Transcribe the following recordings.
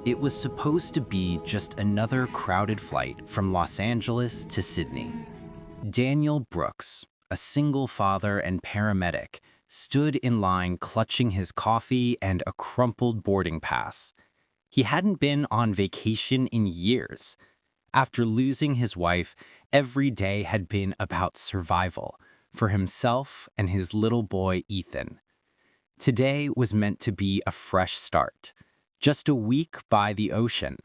It was supposed to be just another crowded flight from Los Angeles to Sydney. Daniel Brooks, a single father and paramedic, stood in line clutching his coffee and a crumpled boarding pass. He hadn't been on vacation in years. After losing his wife, every day had been about survival for himself and his little boy Ethan. Today was meant to be a fresh start, just a week by the ocean.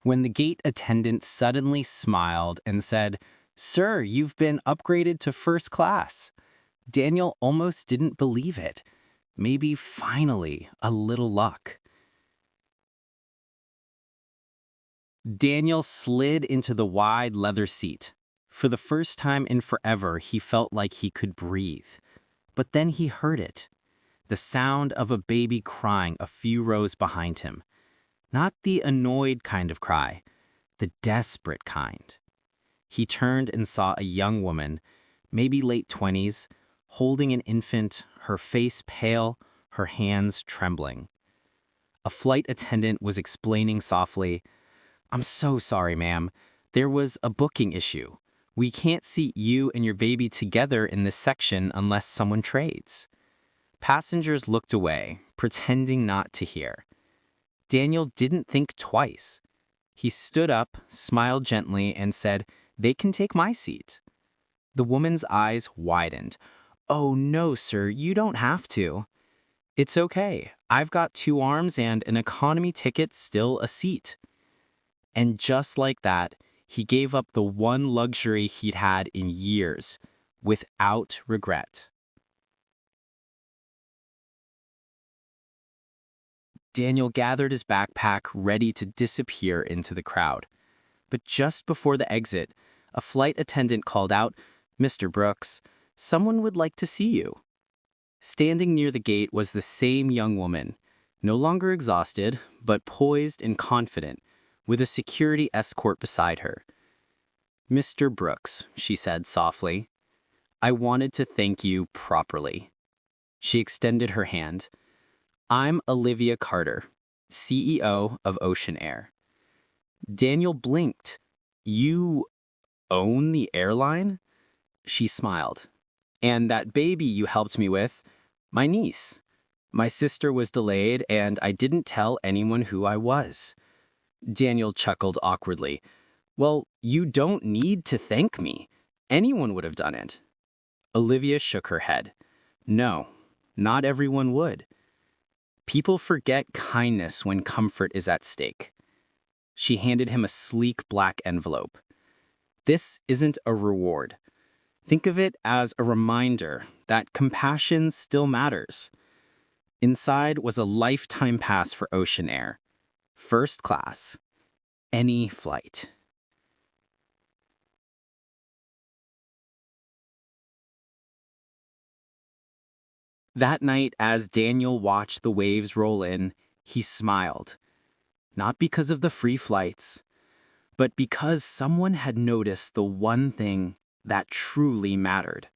When the gate attendant suddenly smiled and said, "Sir, you've been upgraded to first class," Daniel almost didn't believe it. Maybe finally a little luck. Daniel slid into the wide leather seat. For the first time in forever, he felt like he could breathe. But then he heard it. The sound of a baby crying a few rows behind him. Not the annoyed kind of cry, the desperate kind. He turned and saw a young woman, maybe late 20s, holding an infant, her face pale, her hands trembling. A flight attendant was explaining softly, "I'm so sorry, ma'am. There was a booking issue. We can't seat you and your baby together in this section unless someone trades." Passengers looked away, pretending not to hear. Daniel didn't think twice. He stood up, smiled gently, and said, "They can take my seat." The woman's eyes widened. "Oh, no, sir, you don't have to." "It's okay. I've got 2 arms and an economy ticket, still a seat." And just like that, he gave up the one luxury he'd had in years, without regret. Daniel gathered his backpack, ready to disappear into the crowd. But just before the exit, a flight attendant called out, "Mr. Brooks, someone would like to see you." Standing near the gate was the same young woman, no longer exhausted, but poised and confident, with a security escort beside her. "Mr. Brooks," she said softly, "I wanted to thank you properly." She extended her hand. "I'm Olivia Carter, CEO of Ocean Air." Daniel blinked. "You own the airline?" She smiled. "And that baby you helped me with, my niece. My sister was delayed, and I didn't tell anyone who I was." Daniel chuckled awkwardly. "Well, you don't need to thank me. Anyone would have done it." Olivia shook her head. "No, not everyone would. People forget kindness when comfort is at stake." She handed him a sleek black envelope. "This isn't a reward. Think of it as a reminder that compassion still matters." Inside was a lifetime pass for Ocean Air. First class. Any flight. That night, as Daniel watched the waves roll in, he smiled. Not because of the free flights, but because someone had noticed the one thing that truly mattered.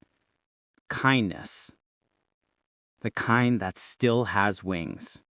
Kindness. The kind that still has wings.